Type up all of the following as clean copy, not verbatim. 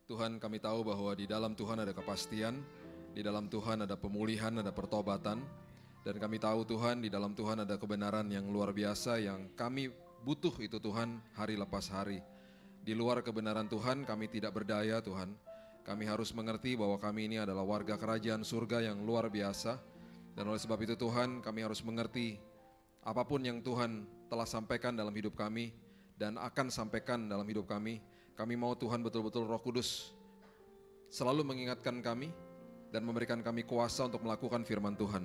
Tuhan, kami tahu bahwa di dalam Tuhan ada kepastian, di dalam Tuhan ada pemulihan, ada pertobatan. Dan kami tahu Tuhan, di dalam Tuhan ada kebenaran yang luar biasa yang kami butuh itu Tuhan hari lepas hari. Di luar kebenaran Tuhan kami tidak berdaya Tuhan. Kami harus mengerti bahwa kami ini adalah warga kerajaan surga yang luar biasa. Dan oleh sebab itu Tuhan, kami harus mengerti apapun yang Tuhan telah sampaikan dalam hidup kami dan akan sampaikan dalam hidup kami. Kami mau Tuhan betul-betul Roh Kudus selalu mengingatkan kami dan memberikan kami kuasa untuk melakukan firman Tuhan.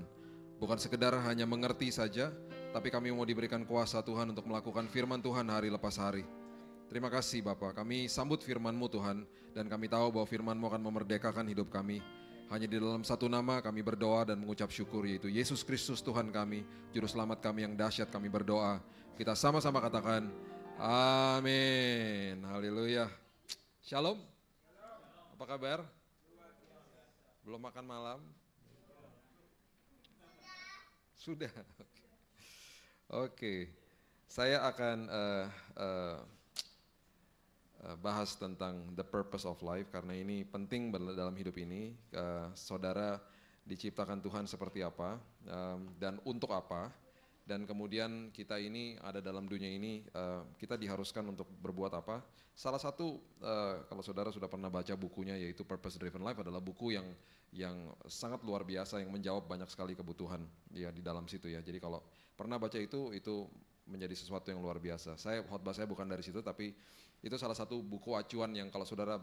Bukan sekedar hanya mengerti saja, tapi kami mau diberikan kuasa Tuhan untuk melakukan firman Tuhan hari lepas hari. Terima kasih Bapa, kami sambut firman-Mu Tuhan, dan kami tahu bahwa firman-Mu akan memerdekakan hidup kami. Hanya di dalam satu nama kami berdoa dan mengucap syukur, yaitu Yesus Kristus Tuhan kami, Juru Selamat kami yang dahsyat kami berdoa. Kita sama-sama katakan, amin, haleluya. Shalom, apa kabar? Belum makan malam? Sudah. Oke. Saya akan bahas tentang the purpose of life karena ini penting dalam hidup ini. Saudara diciptakan Tuhan seperti apa dan untuk apa. Dan kemudian kita ini ada dalam dunia ini, kita diharuskan untuk berbuat apa. Salah satu, kalau saudara sudah pernah baca bukunya yaitu Purpose Driven Life adalah buku yang sangat luar biasa, yang menjawab banyak sekali kebutuhan ya di dalam situ ya. Jadi kalau pernah baca itu menjadi sesuatu yang luar biasa. Khotbah saya bukan dari situ, tapi itu salah satu buku acuan yang kalau saudara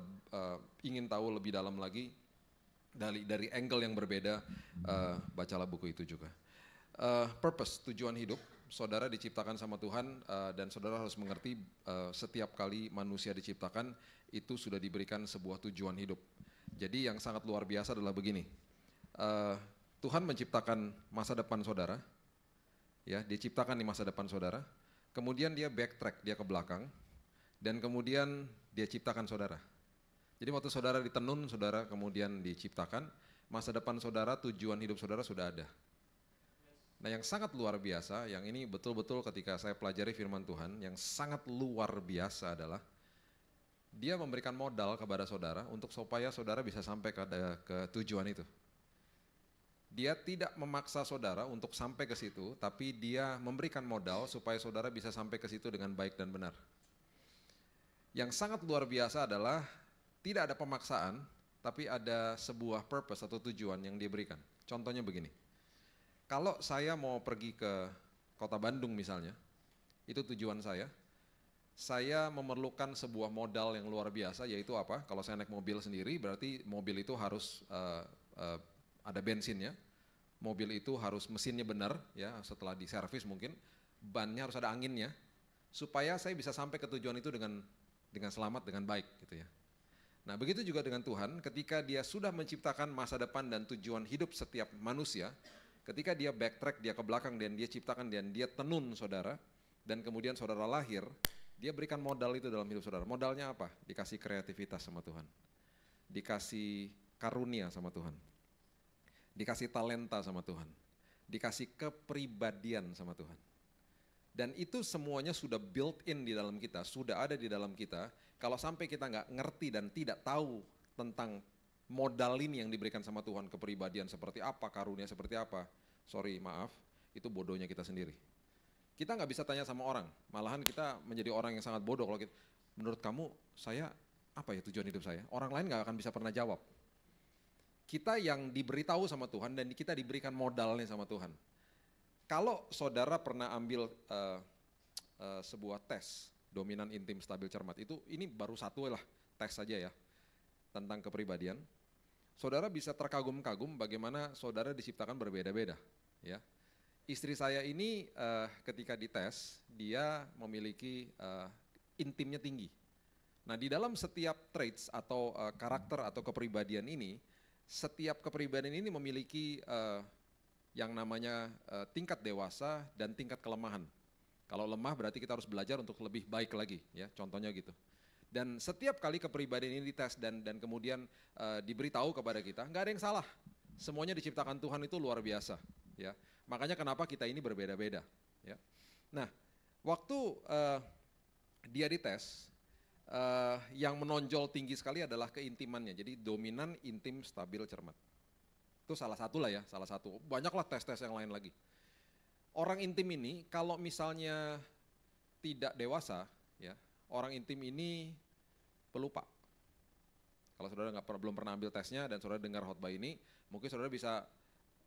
ingin tahu lebih dalam lagi dari angle yang berbeda, bacalah buku itu juga. Purpose, tujuan hidup, saudara diciptakan sama Tuhan dan saudara harus mengerti setiap kali manusia diciptakan itu sudah diberikan sebuah tujuan hidup. Jadi yang sangat luar biasa adalah begini, Tuhan menciptakan masa depan saudara, ya, diciptakan di masa depan saudara, kemudian dia backtrack, dia ke belakang, dan kemudian dia ciptakan saudara. Jadi waktu saudara ditenun, saudara kemudian diciptakan, masa depan saudara, tujuan hidup saudara sudah ada. Nah yang sangat luar biasa, yang ini betul-betul ketika saya pelajari firman Tuhan, yang sangat luar biasa adalah dia memberikan modal kepada saudara untuk supaya saudara bisa sampai ke tujuan itu. Dia tidak memaksa saudara untuk sampai ke situ, tapi dia memberikan modal supaya saudara bisa sampai ke situ dengan baik dan benar. Yang sangat luar biasa adalah tidak ada pemaksaan, tapi ada sebuah purpose atau tujuan yang dia berikan. Contohnya begini. Kalau saya mau pergi ke kota Bandung misalnya, itu tujuan saya memerlukan sebuah modal yang luar biasa, yaitu apa? Kalau saya naik mobil sendiri, berarti mobil itu harus ada bensinnya, mobil itu harus mesinnya benar, ya, setelah diservis mungkin, bannya harus ada anginnya, supaya saya bisa sampai ke tujuan itu dengan selamat, dengan baik gitu ya. Nah begitu juga dengan Tuhan, ketika dia sudah menciptakan masa depan dan tujuan hidup setiap manusia, ketika dia backtrack, dia ke belakang dan dia ciptakan dan dia tenun saudara, dan kemudian saudara lahir, dia berikan modal itu dalam hidup saudara. Modalnya apa? Dikasih kreativitas sama Tuhan, dikasih karunia sama Tuhan, dikasih talenta sama Tuhan, dikasih kepribadian sama Tuhan. Dan itu semuanya sudah built in di dalam kita, sudah ada di dalam kita. Kalau sampai kita nggak ngerti dan tidak tahu tentang modal ini yang diberikan sama Tuhan, kepribadian seperti apa, karunia seperti apa, maaf, itu bodohnya kita sendiri. Kita nggak bisa tanya sama orang, malahan kita menjadi orang yang sangat bodoh kalau kita, menurut kamu saya apa ya tujuan hidup saya? Orang lain nggak akan bisa pernah jawab. Kita yang diberitahu sama Tuhan dan kita diberikan modalnya sama Tuhan. Kalau saudara pernah ambil sebuah tes dominan intim stabil cermat, ini baru satu lah tes saja ya tentang kepribadian. Saudara bisa terkagum-kagum bagaimana saudara diciptakan berbeda-beda, ya. Istri saya ini ketika dites dia memiliki intimnya tinggi. Nah di dalam setiap traits atau karakter atau kepribadian ini, setiap kepribadian ini memiliki yang namanya tingkat dewasa dan tingkat kelemahan. Kalau lemah berarti kita harus belajar untuk lebih baik lagi, ya. Contohnya gitu. Dan setiap kali kepribadian ini dites dan kemudian diberitahu kepada kita, nggak ada yang salah. Semuanya diciptakan Tuhan itu luar biasa, ya. Makanya kenapa kita ini berbeda-beda, ya. Nah, waktu dia dites, yang menonjol tinggi sekali adalah keintimannya. Jadi dominan, intim, stabil, cermat. Itu salah satu lah ya, salah satu. Banyaklah tes-tes yang lain lagi. Orang intim ini kalau misalnya tidak dewasa, ya, orang intim ini pelupa. Kalau saudara belum pernah ambil tesnya dan saudara dengar khotbah ini, mungkin saudara bisa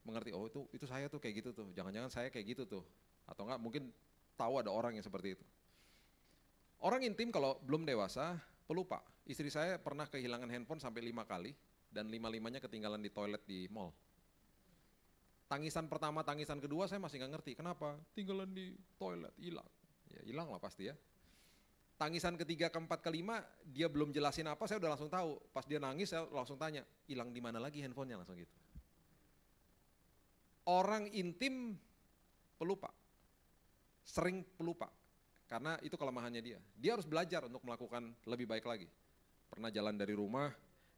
mengerti, oh itu saya tuh kayak gitu tuh, jangan-jangan saya kayak gitu tuh. Atau enggak mungkin tahu ada orang yang seperti itu. Orang intim kalau belum dewasa, pelupa. Istri saya pernah kehilangan handphone sampai 5 kali, dan 5-limanya ketinggalan di toilet di mall. Tangisan pertama, tangisan kedua saya masih nggak ngerti, kenapa? Tinggalan di toilet, hilang. Ya hilang lah pasti ya. Tangisan ketiga, keempat, kelima, dia belum jelasin apa, saya udah langsung tahu. Pas dia nangis, saya langsung tanya, hilang di mana lagi handphonenya, langsung gitu. Orang intim pelupa, sering pelupa. Karena itu kelemahannya dia. Dia harus belajar untuk melakukan lebih baik lagi. Pernah jalan dari rumah,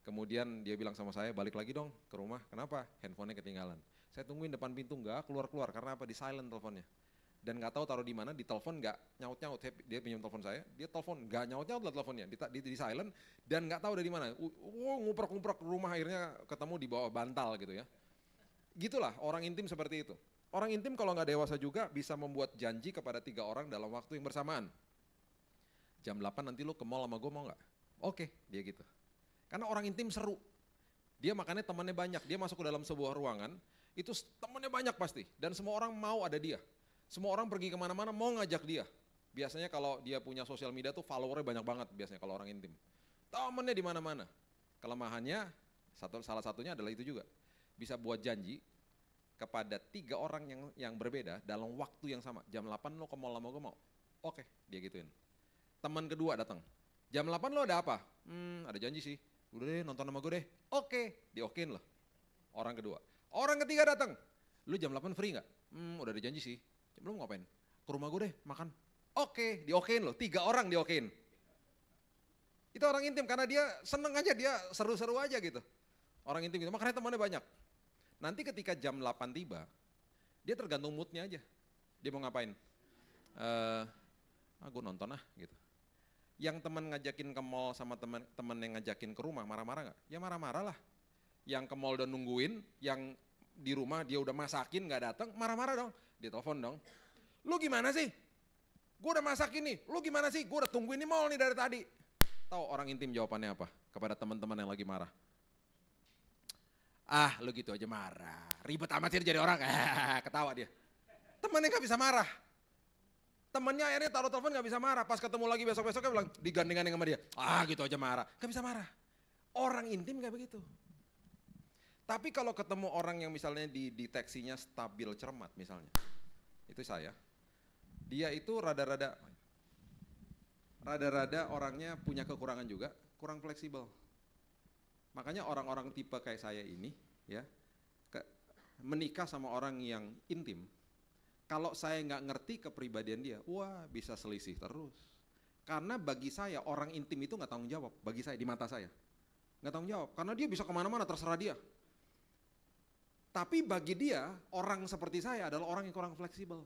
kemudian dia bilang sama saya, balik lagi dong ke rumah. Kenapa? Handphonenya ketinggalan. Saya tungguin depan pintu, enggak keluar-keluar. Karena apa? Di silent teleponnya. Dan nggak tahu taruh di mana, di telepon nggak nyaut-nyaut. Dia pinjam telepon saya, dia telepon nggak nyaut-nyaut lah teleponnya, di silent dan nggak tahu dari mana. Ngumprak-ngumprak rumah, akhirnya ketemu di bawah bantal gitu ya. Gitulah orang intim seperti itu. Orang intim kalau nggak dewasa juga bisa membuat janji kepada 3 orang dalam waktu yang bersamaan. Jam 8 nanti lu ke mall sama gue mau nggak? Oke, dia gitu. Karena orang intim seru. Dia makanya temannya banyak. Dia masuk ke dalam sebuah ruangan, itu temannya banyak pasti. Dan semua orang mau ada dia. Semua orang pergi kemana-mana mau ngajak dia. Biasanya kalau dia punya sosial media tuh followernya banyak banget biasanya kalau orang intim. Temannya di mana-mana. Kelemahannya, salah satunya adalah itu juga. Bisa buat janji kepada 3 orang yang berbeda dalam waktu yang sama. Jam 8 lo ke mall sama gue mau? Oke, dia gituin. Teman kedua datang. Jam 8 lo ada apa? Ada janji sih. Udah deh nonton sama gue deh. Oke, diokein loh. Orang kedua. Orang ketiga datang. Lu jam 8 free gak? Udah ada janji sih. Lu mau ngapain? Ke rumah gue deh, makan. Oke, diokein loh. 3 orang diokein. Itu orang intim karena dia seneng aja, dia seru-seru aja gitu. Orang intim gitu, makanya temannya banyak. Nanti ketika jam 8 tiba, dia tergantung moodnya aja. Dia mau ngapain? Gue nonton gitu. Yang teman ngajakin ke mall sama teman yang ngajakin ke rumah, marah-marah gak? Ya marah-marah lah. Yang ke mall udah nungguin, yang di rumah dia udah masakin gak datang, marah-marah dong. Dia telepon dong. Lu gimana sih? Gue udah masakin nih, lu gimana sih? Gue udah tungguin di mall nih dari tadi. Tahu orang intim jawabannya apa? Kepada teman-teman yang lagi marah. Lu gitu aja marah, ribet amat sih jadi orang, ketawa dia. Temannya gak bisa marah. Temannya akhirnya taruh telepon gak bisa marah, pas ketemu lagi besok-besoknya bilang digandeng-gandeng sama dia. Gitu aja marah, gak bisa marah. Orang intim kayak begitu. Tapi kalau ketemu orang yang misalnya dideteksinya stabil cermat misalnya, itu saya. Dia itu rada-rada orangnya punya kekurangan juga, kurang fleksibel. Makanya orang-orang tipe kayak saya ini ya menikah sama orang yang intim. Kalau saya nggak ngerti kepribadian dia, bisa selisih terus. Karena bagi saya orang intim itu nggak tanggung jawab. Bagi saya di mata saya nggak tanggung jawab. Karena dia bisa kemana-mana terserah dia. Tapi bagi dia orang seperti saya adalah orang yang kurang fleksibel.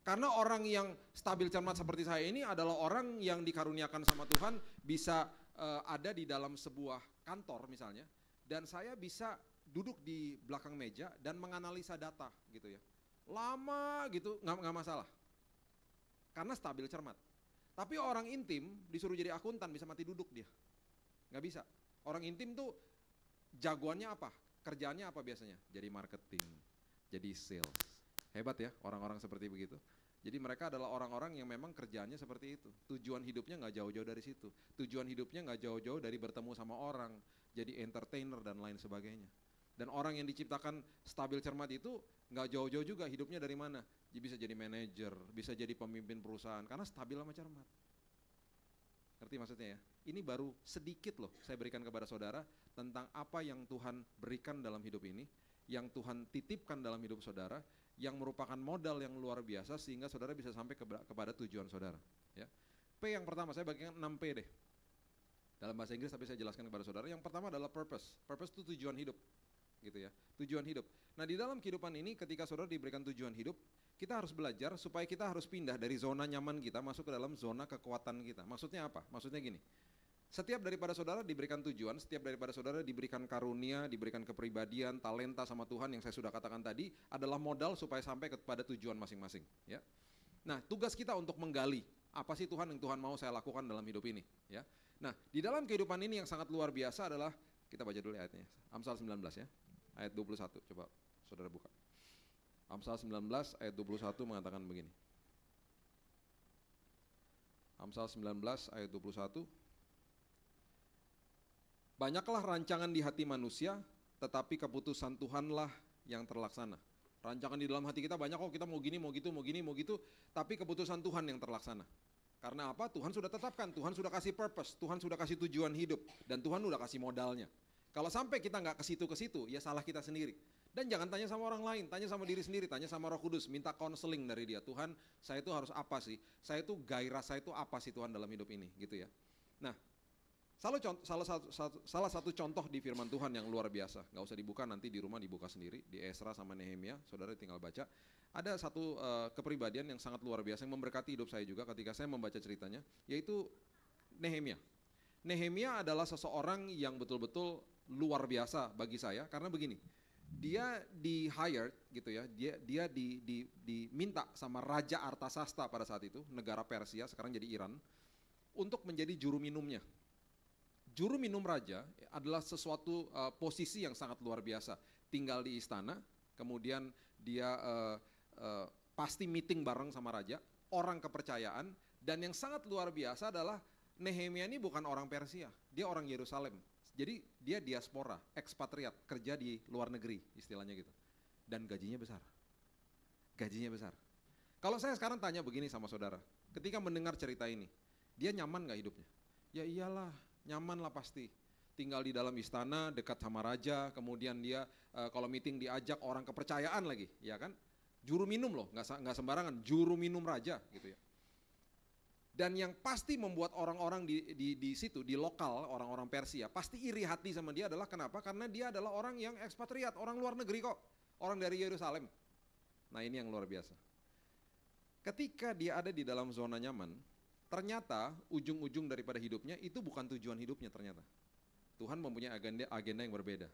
Karena orang yang stabil cermat seperti saya ini adalah orang yang dikaruniakan sama Tuhan bisa ada di dalam sebuah kantor misalnya, dan saya bisa duduk di belakang meja dan menganalisa data gitu ya. Lama gitu, nggak masalah. Karena stabil cermat. Tapi orang intim disuruh jadi akuntan bisa mati duduk dia. Nggak bisa. Orang intim tuh jagoannya apa? Kerjaannya apa biasanya? Jadi marketing, jadi sales. Hebat ya orang-orang seperti begitu. Jadi mereka adalah orang-orang yang memang kerjaannya seperti itu. Tujuan hidupnya nggak jauh-jauh dari situ. Tujuan hidupnya nggak jauh-jauh dari bertemu sama orang, jadi entertainer dan lain sebagainya. Dan orang yang diciptakan stabil cermat itu nggak jauh-jauh juga hidupnya dari mana. Dia bisa jadi manajer, bisa jadi pemimpin perusahaan karena stabil sama cermat. Ngerti maksudnya ya? Ini baru sedikit loh saya berikan kepada saudara tentang apa yang Tuhan berikan dalam hidup ini, yang Tuhan titipkan dalam hidup saudara, yang merupakan modal yang luar biasa sehingga saudara bisa sampai kepada tujuan saudara. Ya. P yang pertama, saya bagikan 6 P deh. Dalam bahasa Inggris tapi saya jelaskan kepada saudara. Yang pertama adalah purpose. Purpose itu tujuan hidup. Gitu ya. Tujuan hidup. Nah di dalam kehidupan ini ketika saudara diberikan tujuan hidup, kita harus belajar supaya kita harus pindah dari zona nyaman kita masuk ke dalam zona kekuatan kita. Maksudnya apa? Maksudnya gini, Setiap daripada saudara diberikan tujuan, setiap daripada saudara diberikan karunia, diberikan kepribadian, talenta sama Tuhan yang saya sudah katakan tadi adalah modal supaya sampai kepada tujuan masing-masing. Ya. Nah, tugas kita untuk menggali apa sih Tuhan yang Tuhan mau saya lakukan dalam hidup ini. Ya. Nah, di dalam kehidupan ini yang sangat luar biasa adalah, kita baca dulu ayatnya, Amsal 19 ya, ayat 21, coba saudara buka. Amsal 19 ayat 21 mengatakan begini. Amsal 19 ayat 21. Banyaklah rancangan di hati manusia, tetapi keputusan Tuhanlah yang terlaksana. Rancangan di dalam hati kita banyak, kita mau gini, mau gitu, mau gini, mau gitu, tapi keputusan Tuhan yang terlaksana. Karena apa? Tuhan sudah tetapkan, Tuhan sudah kasih purpose, Tuhan sudah kasih tujuan hidup, dan Tuhan sudah kasih modalnya. Kalau sampai kita nggak ke situ, ya salah kita sendiri. Dan jangan tanya sama orang lain, tanya sama diri sendiri, tanya sama Roh Kudus, minta konseling dari dia. Tuhan, saya itu harus apa sih? Saya itu gairah saya itu apa sih Tuhan dalam hidup ini, gitu ya. Nah, salah satu contoh di firman Tuhan yang luar biasa, nggak usah dibuka, nanti di rumah dibuka sendiri, di Esra sama Nehemia, saudara tinggal baca. Ada satu kepribadian yang sangat luar biasa yang memberkati hidup saya juga ketika saya membaca ceritanya, yaitu Nehemia. Nehemia adalah seseorang yang betul-betul luar biasa bagi saya, karena begini, dia di hired gitu ya, dia diminta sama Raja Artasasta pada saat itu, negara Persia, sekarang jadi Iran, untuk menjadi juru minumnya. Juru minum raja adalah sesuatu posisi yang sangat luar biasa. Tinggal di istana, kemudian dia pasti meeting bareng sama raja, orang kepercayaan, dan yang sangat luar biasa adalah Nehemia ini bukan orang Persia, dia orang Yerusalem. Jadi dia diaspora, ekspatriat, kerja di luar negeri istilahnya gitu. Dan gajinya besar. Gajinya besar. Kalau saya sekarang tanya begini sama saudara, ketika mendengar cerita ini, dia nyaman gak hidupnya? Ya iyalah, nyaman lah pasti. Tinggal di dalam istana, dekat sama raja, kemudian dia kalau meeting diajak orang kepercayaan lagi, ya kan? Juru minum loh, nggak sembarangan, juru minum raja gitu ya. Dan yang pasti membuat orang-orang di situ, di lokal, orang-orang Persia, pasti iri hati sama dia adalah kenapa? Karena dia adalah orang yang ekspatriat, orang luar negeri kok, orang dari Yerusalem. Nah ini yang luar biasa. Ketika dia ada di dalam zona nyaman, ternyata ujung-ujung daripada hidupnya itu bukan tujuan hidupnya ternyata. Tuhan mempunyai agenda yang berbeda.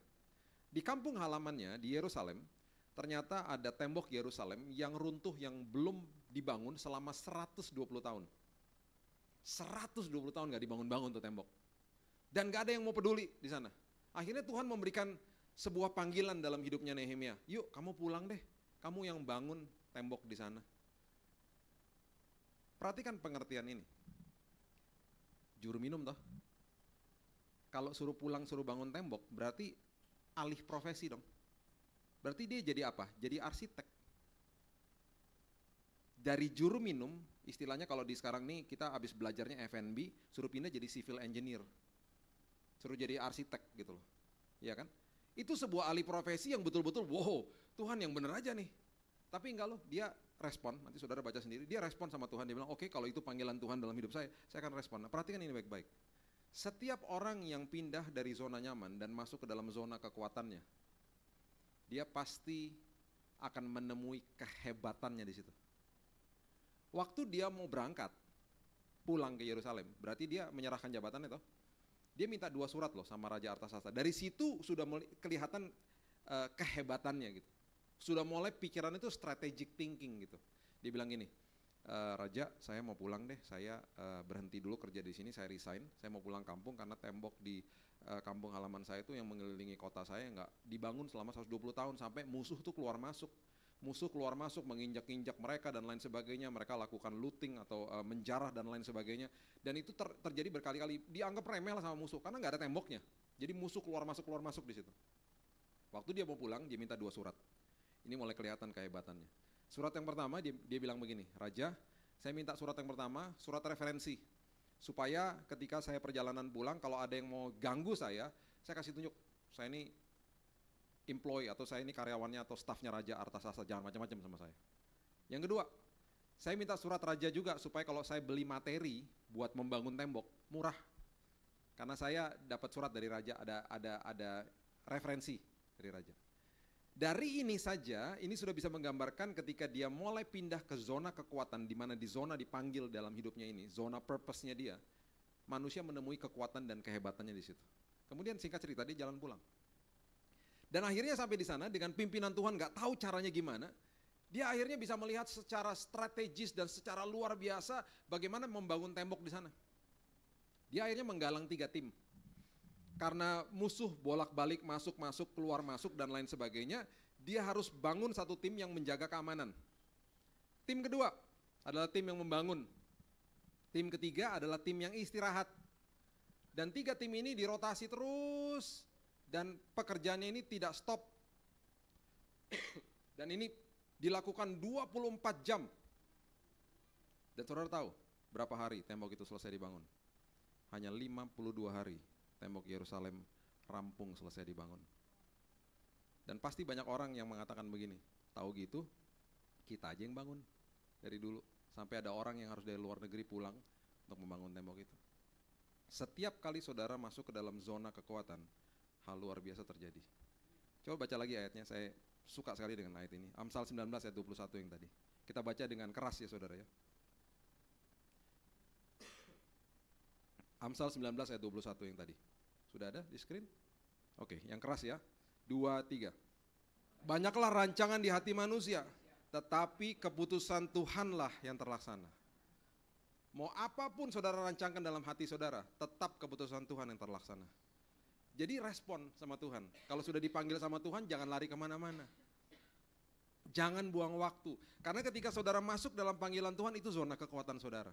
Di kampung halamannya di Yerusalem, ternyata ada tembok Yerusalem yang runtuh yang belum dibangun selama 120 tahun. 120 tahun gak dibangun-bangun tuh tembok. Dan gak ada yang mau peduli di sana. Akhirnya Tuhan memberikan sebuah panggilan dalam hidupnya Nehemia. Yuk kamu pulang deh, kamu yang bangun tembok di sana. Perhatikan pengertian ini. Juru minum toh. Kalau suruh pulang, suruh bangun tembok, berarti alih profesi dong. Berarti dia jadi apa? Jadi arsitek. Dari juru minum, istilahnya kalau di sekarang nih kita habis belajarnya F&B, suruh pindah jadi civil engineer. Suruh jadi arsitek gitu loh. Iya kan? Itu sebuah alih profesi yang betul-betul, wow, Tuhan yang bener aja nih. Tapi enggak loh, dia respon, nanti saudara baca sendiri, dia respon sama Tuhan, dia bilang, oke, kalau itu panggilan Tuhan dalam hidup saya akan respon. Nah, perhatikan ini baik-baik. Setiap orang yang pindah dari zona nyaman dan masuk ke dalam zona kekuatannya, dia pasti akan menemui kehebatannya di situ. Waktu dia mau berangkat, pulang ke Yerusalem, berarti dia menyerahkan jabatannya toh. Dia minta 2 surat loh sama Raja Artasasta. Dari situ sudah mulai kelihatan kehebatannya gitu. Sudah mulai pikiran itu strategic thinking gitu. Dia bilang gini, Raja saya mau pulang deh, saya berhenti dulu kerja di sini, saya resign, saya mau pulang kampung karena tembok di kampung halaman saya itu yang mengelilingi kota saya nggak dibangun selama 120 tahun sampai musuh tuh keluar masuk. Musuh keluar masuk, menginjak-injak mereka dan lain sebagainya, mereka lakukan looting atau menjarah dan lain sebagainya. Dan itu terjadi berkali-kali, dianggap remeh lah sama musuh karena nggak ada temboknya. Jadi musuh keluar masuk di situ. Waktu dia mau pulang, dia minta 2 surat. Ini mulai kelihatan kehebatannya. Surat yang pertama dia bilang begini, Raja, saya minta surat yang pertama, surat referensi. Supaya ketika saya perjalanan pulang, kalau ada yang mau ganggu saya kasih tunjuk, saya ini employee atau saya ini karyawannya atau stafnya Raja Artasasta, jangan macam-macam sama saya. Yang kedua, saya minta surat raja juga supaya kalau saya beli materi buat membangun tembok murah. Karena saya dapat surat dari raja, ada referensi dari raja. Dari ini saja, ini sudah bisa menggambarkan ketika dia mulai pindah ke zona kekuatan, di mana di zona dipanggil dalam hidupnya ini, zona purpose-nya dia. manusia menemui kekuatan dan kehebatannya di situ. Kemudian singkat cerita dia jalan pulang. Dan akhirnya sampai di sana dengan pimpinan Tuhan gak tahu caranya gimana, dia akhirnya bisa melihat secara strategis dan secara luar biasa bagaimana membangun tembok di sana. Dia akhirnya menggalang 3 tim. Karena musuh bolak-balik masuk, keluar masuk dan lain sebagainya, dia harus bangun satu tim yang menjaga keamanan. Tim kedua adalah tim yang membangun. Tim ketiga adalah tim yang istirahat. Dan 3 tim ini dirotasi terus dan pekerjaannya ini tidak stop. Dan ini dilakukan 24 jam. Dan saudara tahu berapa hari tembok itu selesai dibangun? Hanya 52 hari tembok Yerusalem rampung selesai dibangun. Dan pasti banyak orang yang mengatakan begini, tahu gitu kita aja yang bangun dari dulu. Sampai ada orang yang harus dari luar negeri pulang untuk membangun tembok itu. Setiap kali saudara masuk ke dalam zona kekuatan, hal luar biasa terjadi. Coba baca lagi ayatnya, saya suka sekali dengan ayat ini. Amsal 19 ayat 21 yang tadi. Kita baca dengan keras ya saudara ya. Amsal 19 ayat 21 yang tadi. Sudah ada di screen? Oke, yang keras ya. 2, 3. Banyaklah rancangan di hati manusia, tetapi keputusan Tuhanlah yang terlaksana. Mau apapun saudara rancangkan dalam hati saudara, tetap keputusan Tuhan yang terlaksana. Jadi respon sama Tuhan. Kalau sudah dipanggil sama Tuhan, jangan lari kemana-mana. Jangan buang waktu. Karena ketika saudara masuk dalam panggilan Tuhan, itu zona kekuatan saudara.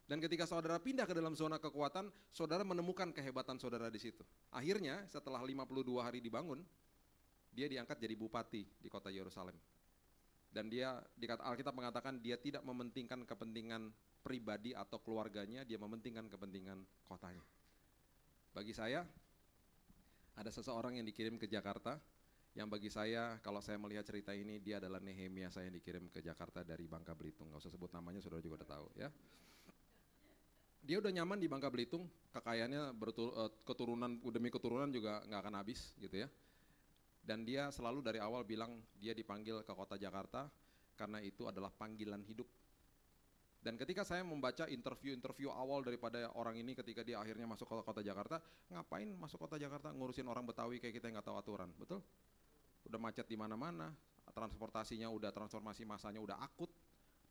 Dan ketika saudara pindah ke dalam zona kekuatan, saudara menemukan kehebatan saudara di situ. Akhirnya setelah 52 hari dibangun, dia diangkat jadi bupati di kota Yerusalem. Dan dia, di Alkitab mengatakan dia tidak mementingkan kepentingan pribadi atau keluarganya, dia mementingkan kepentingan kotanya. Bagi saya, ada seseorang yang dikirim ke Jakarta, yang bagi saya, kalau saya melihat cerita ini, dia adalah Nehemia saya yang dikirim ke Jakarta dari Bangka Belitung. Gak usah sebut namanya, saudara juga udah tahu ya. Dia udah nyaman di Bangka Belitung, kekayaannya keturunan demi keturunan juga gak akan habis gitu ya. Dan dia selalu dari awal bilang dia dipanggil ke kota Jakarta karena itu adalah panggilan hidup. Dan ketika saya membaca interview awal daripada orang ini ketika dia akhirnya masuk ke kota Jakarta, ngapain masuk kota Jakarta ngurusin orang Betawi kayak kita yang nggak tahu aturan, betul? Udah macet di mana-mana, transportasinya udah transformasi massanya udah akut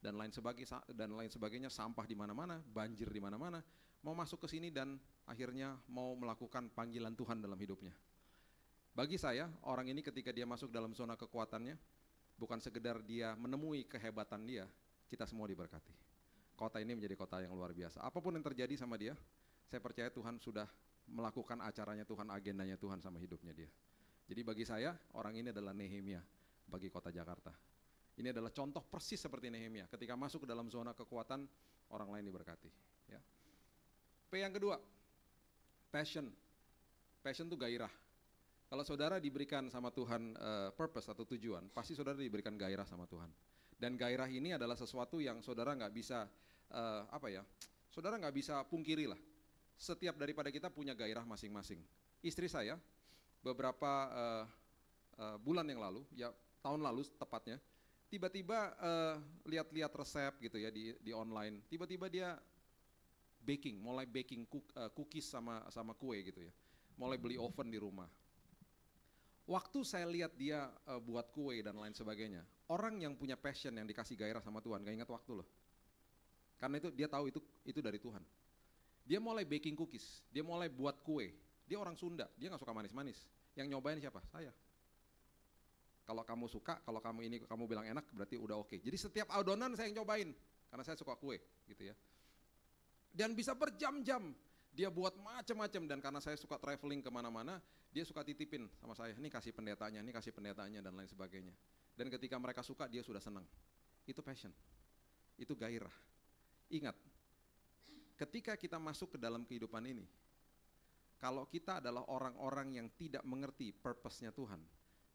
dan lain sebagainya, sampah di mana-mana, banjir di mana-mana. Mau masuk ke sini dan akhirnya mau melakukan panggilan Tuhan dalam hidupnya. Bagi saya, orang ini ketika dia masuk dalam zona kekuatannya, bukan sekedar dia menemui kehebatan dia, kita semua diberkati. Kota ini menjadi kota yang luar biasa. Apapun yang terjadi sama dia, saya percaya Tuhan sudah melakukan acaranya Tuhan, agendanya Tuhan sama hidupnya dia. Jadi bagi saya, orang ini adalah Nehemia bagi kota Jakarta. Ini adalah contoh persis seperti Nehemia. Ketika masuk ke dalam zona kekuatan, orang lain diberkati. Ya. P yang kedua, passion. Passion itu gairah. Kalau saudara diberikan sama Tuhan purpose atau tujuan, pasti saudara diberikan gairah sama Tuhan. Dan gairah ini adalah sesuatu yang saudara nggak bisa saudara nggak bisa pungkiri lah. Setiap daripada kita punya gairah masing-masing. Istri saya beberapa bulan yang lalu, ya tahun lalu tepatnya, tiba-tiba lihat-lihat resep gitu ya di online. Tiba-tiba dia mulai baking cookies sama kue gitu ya. Mulai beli oven di rumah. Waktu saya lihat dia buat kue dan lain sebagainya, orang yang punya passion yang dikasih gairah sama Tuhan, gak ingat waktu loh. Karena itu dia tahu itu dari Tuhan. Dia mulai baking cookies, dia mulai buat kue. Dia orang Sunda, dia gak suka manis-manis. Yang nyobain siapa? Saya. Kalau kamu suka, kalau kamu bilang enak, berarti udah oke. Jadi setiap adonan saya yang nyobain, karena saya suka kue, gitu ya. Dan bisa berjam-jam. Dia buat macam-macam, dan karena saya suka traveling kemana-mana, dia suka titipin sama saya, ini kasih pendetanya, dan lain sebagainya. Dan ketika mereka suka, dia sudah senang. Itu passion, itu gairah. Ingat, ketika kita masuk ke dalam kehidupan ini, kalau kita adalah orang-orang yang tidak mengerti purpose-nya Tuhan,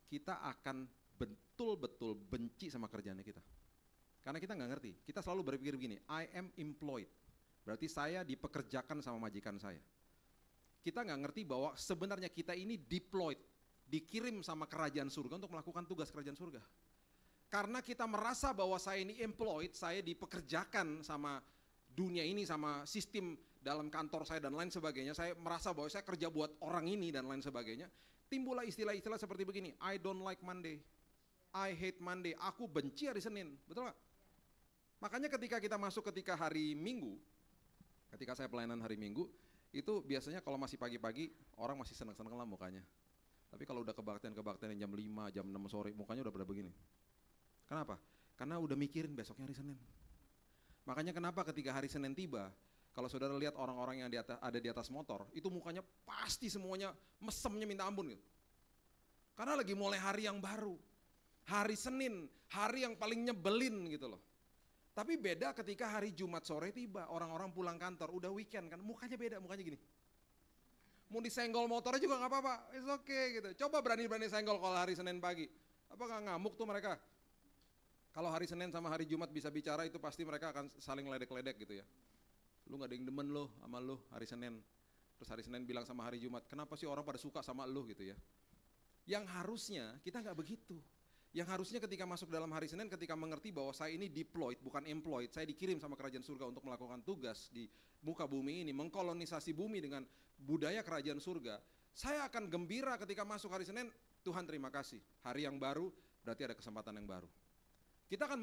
kita akan betul-betul benci sama kerjaannya kita. Karena kita nggak ngerti, kita selalu berpikir begini, I am employed. Berarti saya dipekerjakan sama majikan saya. Kita nggak ngerti bahwa sebenarnya kita ini deployed, dikirim sama kerajaan surga untuk melakukan tugas kerajaan surga. Karena kita merasa bahwa saya ini employed, saya dipekerjakan sama dunia ini, sama sistem dalam kantor saya dan lain sebagainya, saya merasa bahwa saya kerja buat orang ini dan lain sebagainya, timbullah istilah-istilah seperti begini, I don't like Monday, I hate Monday, aku benci hari Senin, betul nggak? Makanya ketika hari Minggu, ketika saya pelayanan hari Minggu, itu biasanya kalau masih pagi-pagi, orang masih senang-senang lah mukanya. Tapi kalau udah kebaktian jam 5, jam 6 sore, mukanya udah pada begini. Kenapa? Karena udah mikirin besoknya hari Senin. Makanya kenapa ketika hari Senin tiba, kalau saudara lihat orang-orang yang ada di atas motor, itu mukanya pasti semuanya mesemnya minta ampun gitu. Karena lagi mulai hari yang baru. Hari Senin, hari yang paling nyebelin gitu loh. Tapi beda ketika hari Jumat sore tiba, orang-orang pulang kantor, udah weekend kan, mukanya beda, mukanya gini. Mau disenggol motornya juga gak apa-apa, it's okay gitu. Coba berani-berani senggol kalau hari Senin pagi. Apa gak ngamuk tuh mereka? Kalau hari Senin sama hari Jumat bisa bicara, itu pasti mereka akan saling ledek-ledek gitu ya. Lu gak ada yang demen lo sama lu hari Senin. Terus hari Senin bilang sama hari Jumat, kenapa sih orang pada suka sama lu gitu ya. Yang harusnya kita gak begitu. Yang harusnya ketika masuk dalam hari Senin, ketika mengerti bahwa saya ini deployed, bukan employed, saya dikirim sama kerajaan surga untuk melakukan tugas di muka bumi ini, mengkolonisasi bumi dengan budaya kerajaan surga. Saya akan gembira ketika masuk hari Senin, Tuhan terima kasih. Hari yang baru berarti ada kesempatan yang baru. Kita akan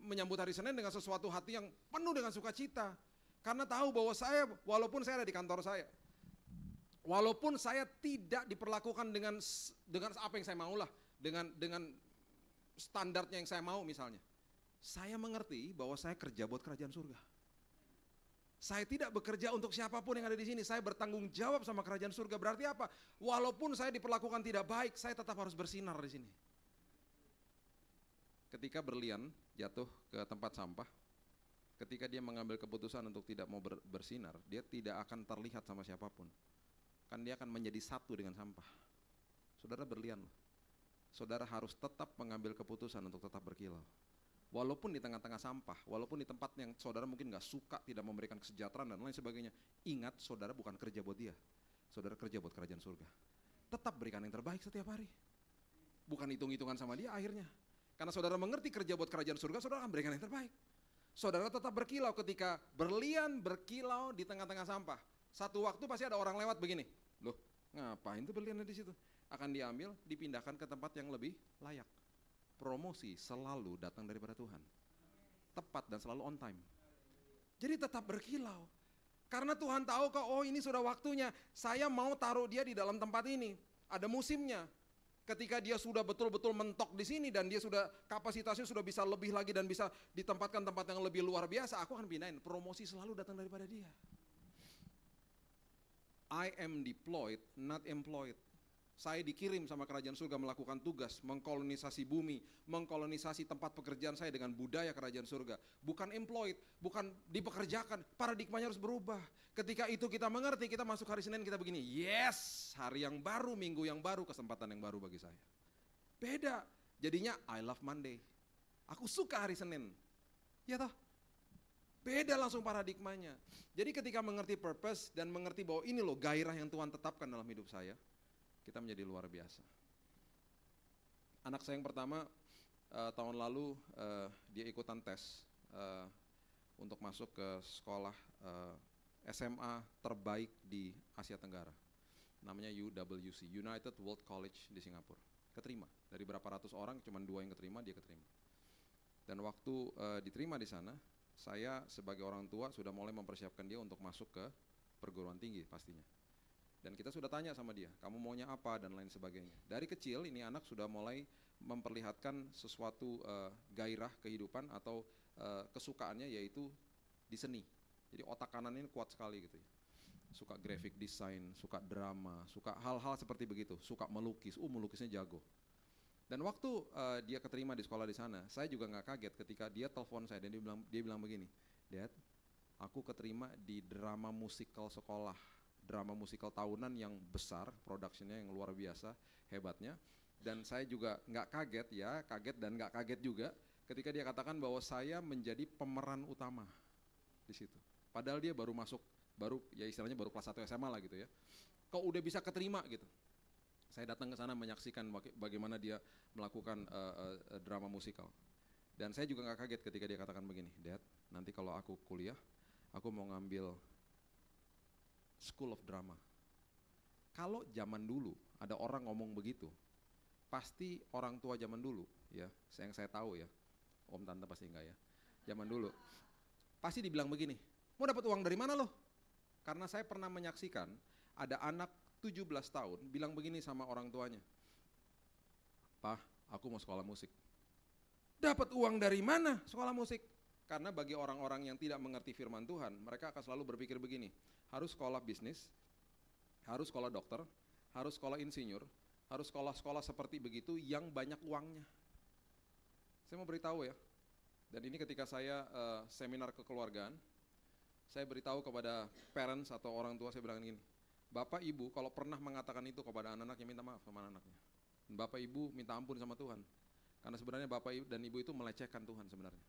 menyambut hari Senin dengan sesuatu hati yang penuh dengan sukacita. Karena tahu bahwa walaupun saya ada di kantor saya, walaupun saya tidak diperlakukan dengan apa yang saya mau lah, dengan standarnya yang saya mau misalnya, saya mengerti bahwa saya kerja buat kerajaan surga. Saya tidak bekerja untuk siapapun yang ada di sini, saya bertanggung jawab sama kerajaan surga. Berarti apa? Walaupun saya diperlakukan tidak baik, saya tetap harus bersinar di sini. Ketika berlian jatuh ke tempat sampah, ketika dia mengambil keputusan untuk tidak mau bersinar, dia tidak akan terlihat sama siapapun. Kan dia akan menjadi satu dengan sampah. Saudara berlian, saudara harus tetap mengambil keputusan untuk tetap berkilau. Walaupun di tengah-tengah sampah, walaupun di tempat yang saudara mungkin gak suka, tidak memberikan kesejahteraan dan lain sebagainya, ingat saudara bukan kerja buat dia, saudara kerja buat kerajaan surga. Tetap berikan yang terbaik setiap hari. Bukan hitung-hitungan sama dia akhirnya. Karena saudara mengerti kerja buat kerajaan surga, saudara akan berikan yang terbaik. Saudara tetap berkilau ketika berlian berkilau di tengah-tengah sampah. Satu waktu pasti ada orang lewat begini. Loh, ngapain tuh berlian di situ? Akan diambil, dipindahkan ke tempat yang lebih layak. Promosi selalu datang daripada Tuhan. Tepat dan selalu on time. Jadi tetap berkilau. Karena Tuhan tahu kok, oh ini sudah waktunya. Saya mau taruh dia di dalam tempat ini. Ada musimnya. Ketika dia sudah betul-betul mentok di sini dan dia sudah kapasitasnya sudah bisa lebih lagi dan bisa ditempatkan tempat yang lebih luar biasa, aku akan pindahin. Promosi selalu datang daripada dia. I am deployed, not employed. Saya dikirim sama kerajaan surga melakukan tugas, mengkolonisasi bumi, mengkolonisasi tempat pekerjaan saya dengan budaya kerajaan surga. Bukan employed, bukan dipekerjakan, paradigmanya harus berubah. Ketika itu kita mengerti, kita masuk hari Senin kita begini, yes, hari yang baru, minggu yang baru, kesempatan yang baru bagi saya. Beda, jadinya I love Monday. Aku suka hari Senin. Ya toh? Beda langsung paradigmanya. Jadi ketika mengerti purpose dan mengerti bahwa ini loh gairah yang Tuhan tetapkan dalam hidup saya, kita menjadi luar biasa. Anak saya yang pertama tahun lalu dia ikutan tes untuk masuk ke sekolah SMA terbaik di Asia Tenggara. Namanya UWC, United World College di Singapura. Keterima, dari berapa ratus orang cuma 2 yang keterima, dia keterima. Dan waktu diterima di sana, saya sebagai orang tua sudah mulai mempersiapkan dia untuk masuk ke perguruan tinggi pastinya. Dan kita sudah tanya sama dia, kamu maunya apa dan lain sebagainya. Dari kecil ini anak sudah mulai memperlihatkan sesuatu gairah kehidupan atau kesukaannya yaitu di seni. Jadi otak kanan ini kuat sekali gitu ya. Suka graphic design, suka drama, suka hal-hal seperti begitu. Suka melukis, melukisnya jago. Dan waktu dia keterima di sekolah di sana, saya juga nggak kaget ketika dia telepon saya dan dia bilang begini, Dad, aku keterima di drama musikal sekolah. Drama musikal tahunan yang besar, produksinya yang luar biasa, hebatnya. Dan saya juga nggak kaget ya, kaget dan nggak kaget juga ketika dia katakan bahwa saya menjadi pemeran utama di situ. Padahal dia baru masuk, ya istilahnya baru kelas 1 SMA lah gitu ya. Kok udah bisa keterima gitu. Saya datang ke sana menyaksikan bagaimana dia melakukan drama musikal. Dan saya juga nggak kaget ketika dia katakan begini, Dad, nanti kalau aku kuliah, aku mau ngambil school of drama. Kalau zaman dulu ada orang ngomong begitu, pasti orang tua zaman dulu, ya, yang saya tahu ya, om tante pasti enggak ya, zaman dulu, pasti dibilang begini, mau dapat uang dari mana lo? Karena saya pernah menyaksikan ada anak 17 tahun bilang begini sama orang tuanya, "Pak, aku mau sekolah musik." Dapat uang dari mana sekolah musik? Karena bagi orang-orang yang tidak mengerti firman Tuhan, mereka akan selalu berpikir begini, harus sekolah bisnis, harus sekolah dokter, harus sekolah insinyur, harus sekolah-sekolah seperti begitu yang banyak uangnya. Saya mau beritahu ya, dan ini ketika saya seminar kekeluargaan, saya beritahu kepada parents atau orang tua, saya bilang gini, Bapak Ibu kalau pernah mengatakan itu kepada anak-anaknya, minta maaf sama anak-anaknya. Bapak Ibu minta ampun sama Tuhan. Karena sebenarnya Bapak Ibu dan Ibu itu melecehkan Tuhan sebenarnya.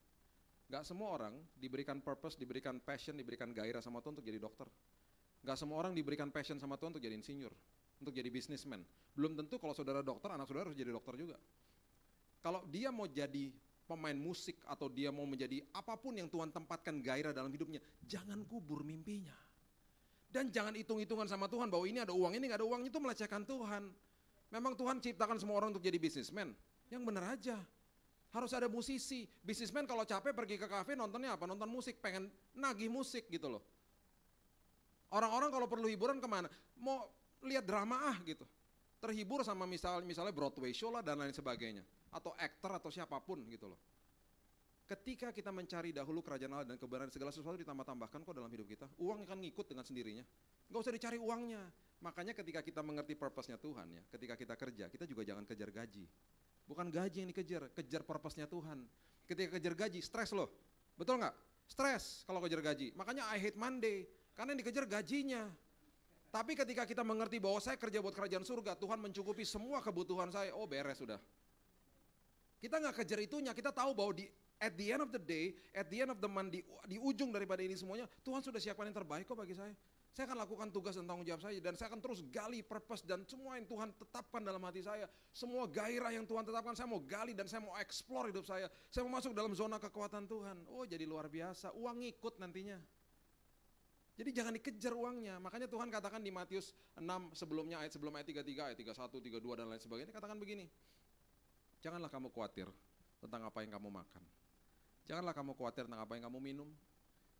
Gak semua orang diberikan purpose, diberikan passion, diberikan gairah sama Tuhan untuk jadi dokter. Gak semua orang diberikan passion sama Tuhan untuk jadi insinyur, untuk jadi businessman. Belum tentu kalau saudara dokter, anak saudara harus jadi dokter juga. Kalau dia mau jadi pemain musik atau dia mau menjadi apapun yang Tuhan tempatkan gairah dalam hidupnya, jangan kubur mimpinya. Dan jangan hitung-hitungan sama Tuhan bahwa ini ada uang, ini gak ada uang, itu melecehkan Tuhan. Memang Tuhan ciptakan semua orang untuk jadi businessman. Yang benar aja. Harus ada musisi. Businessman kalau capek pergi ke kafe nontonnya apa? Nonton musik, pengen nagih musik gitu loh. Orang-orang kalau perlu hiburan kemana? Mau lihat drama gitu. Terhibur sama misalnya Broadway show lah dan lain sebagainya. Atau aktor atau siapapun gitu loh. Ketika kita mencari dahulu kerajaan Allah dan kebenaran, segala sesuatu ditambah-tambahkan kok dalam hidup kita. Uang akan ngikut dengan sendirinya. Gak usah dicari uangnya. Makanya ketika kita mengerti purpose-nya Tuhan ya, ketika kita kerja, kita juga jangan kejar gaji. Bukan gaji yang dikejar, kejar purpose-nya Tuhan. Ketika kejar gaji, stres loh. Betul nggak? Stres kalau kejar gaji. Makanya I hate Monday, karena yang dikejar gajinya. Tapi ketika kita mengerti bahwa saya kerja buat kerajaan surga, Tuhan mencukupi semua kebutuhan saya, oh beres sudah. Kita nggak kejar itunya, kita tahu bahwa at the end of the day, at the end of the month, di ujung daripada ini semuanya, Tuhan sudah siapkan yang terbaik kok bagi saya. Saya akan lakukan tugas dan tanggung jawab saya, dan saya akan terus gali purpose dan semua yang Tuhan tetapkan dalam hati saya. Semua gairah yang Tuhan tetapkan, saya mau gali dan saya mau explore hidup saya. Saya mau masuk dalam zona kekuatan Tuhan. Oh jadi luar biasa, uang ngikut nantinya. Jadi jangan dikejar uangnya. Makanya Tuhan katakan di Matius 6 sebelum ayat 33, ayat 31, 32 dan lain sebagainya, katakan begini. Janganlah kamu khawatir tentang apa yang kamu makan. Janganlah kamu khawatir tentang apa yang kamu minum.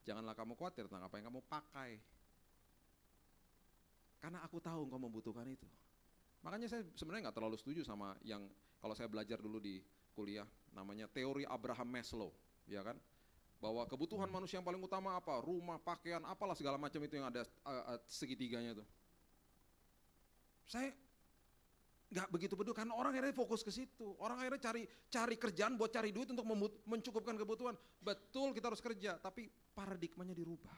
Janganlah kamu khawatir tentang apa yang kamu pakai. Karena aku tahu engkau membutuhkan itu. Makanya saya sebenarnya nggak terlalu setuju sama yang kalau saya belajar dulu di kuliah, namanya teori Abraham Maslow, ya kan? Bahwa kebutuhan manusia yang paling utama apa? Rumah, pakaian, apalah segala macam itu yang ada segitiganya itu. Saya nggak begitu peduli karena orang akhirnya fokus ke situ. Orang akhirnya cari kerjaan buat cari duit untuk mencukupkan kebutuhan. Betul kita harus kerja, tapi paradigmanya dirubah.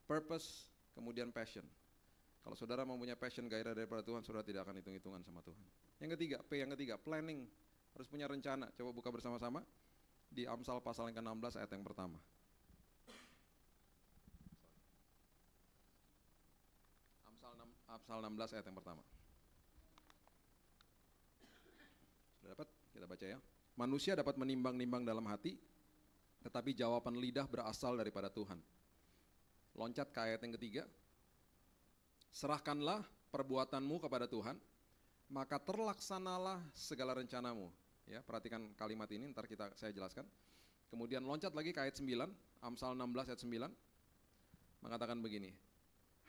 Purpose, kemudian passion. Kalau saudara mempunyai passion gairah daripada Tuhan, saudara tidak akan hitung-hitungan sama Tuhan. Yang ketiga, planning. Harus punya rencana. Coba buka bersama-sama di Amsal pasal yang ke-16 ayat yang pertama. Amsal 16 ayat yang pertama. Sudah dapat? Kita baca ya. Manusia dapat menimbang-nimbang dalam hati, tetapi jawaban lidah berasal daripada Tuhan. Loncat ke ayat yang ketiga. Serahkanlah perbuatanmu kepada Tuhan, maka terlaksanalah segala rencanamu. Ya, perhatikan kalimat ini, ntar saya jelaskan. Kemudian loncat lagi ke ayat 9, Amsal 16 ayat 9, mengatakan begini.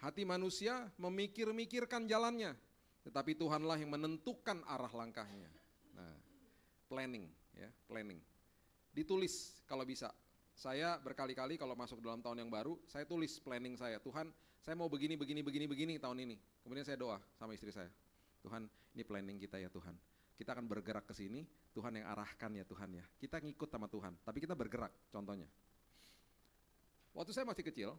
Hati manusia memikir-mikirkan jalannya, tetapi Tuhanlah yang menentukan arah langkahnya. Nah, planning, ya, planning. Ditulis kalau bisa. Saya berkali-kali kalau masuk dalam tahun yang baru, saya tulis planning saya. Tuhan, saya mau begini tahun ini. Kemudian saya doa sama istri saya. Tuhan, ini planning kita ya Tuhan. Kita akan bergerak ke sini, Tuhan yang arahkan ya Tuhan ya. Kita ngikut sama Tuhan, tapi kita bergerak contohnya. Waktu saya masih kecil,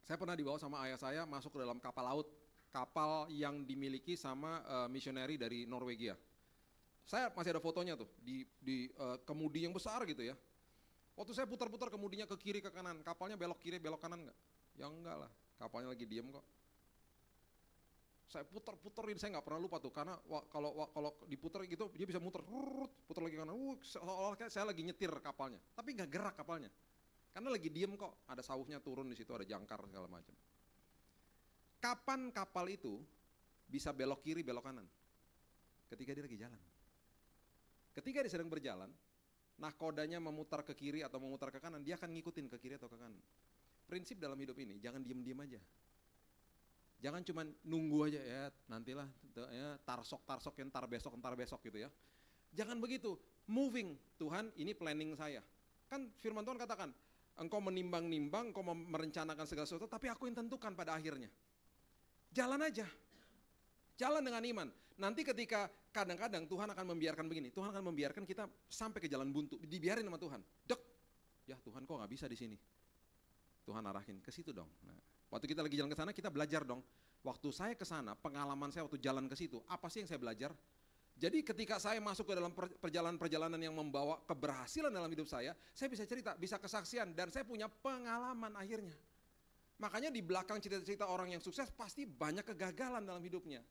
saya pernah dibawa sama ayah saya masuk ke dalam kapal laut. Kapal yang dimiliki sama misioneri dari Norwegia. Saya masih ada fotonya tuh, di kemudi yang besar gitu ya. Waktu saya putar-putar kemudinya ke kiri ke kanan, kapalnya belok kiri belok kanan enggak? Ya enggak lah, kapalnya lagi diem kok. Saya putar-puterin, saya nggak pernah lupa tuh, karena kalau diputar gitu dia bisa muter, putar lagi kanan, seolah-olah saya lagi nyetir kapalnya, tapi nggak gerak kapalnya, Karena lagi diem kok, ada sawuhnya turun di situ, ada jangkar segala macam. Kapan kapal itu bisa belok kiri, belok kanan? Ketika dia lagi jalan. Ketika dia sedang berjalan, nahkodanya memutar ke kiri atau memutar ke kanan, dia akan ngikutin ke kiri atau ke kanan. Prinsip dalam hidup ini, jangan diem-diem aja. Jangan cuma nunggu aja ya, nantilah ya, tarsok yang entar besok gitu ya. Jangan begitu, moving. Tuhan, ini planning saya. Kan firman Tuhan katakan, engkau menimbang-nimbang, engkau merencanakan segala sesuatu, tapi aku yang tentukan pada akhirnya. Jalan aja. Jalan dengan iman. Nanti ketika kadang-kadang Tuhan akan membiarkan begini, Tuhan akan membiarkan kita sampai ke jalan buntu, dibiarin sama Tuhan. Dek, ya Tuhan kok nggak bisa di sini. Tuhan arahin ke situ dong. Nah, waktu kita lagi jalan ke sana, kita belajar dong. Waktu saya ke sana, pengalaman saya waktu jalan ke situ, apa sih yang saya belajar? Jadi ketika saya masuk ke dalam perjalanan-perjalanan yang membawa keberhasilan dalam hidup saya bisa cerita, bisa kesaksian, dan saya punya pengalaman akhirnya. Makanya di belakang cerita-cerita orang yang sukses pasti banyak kegagalan dalam hidupnya.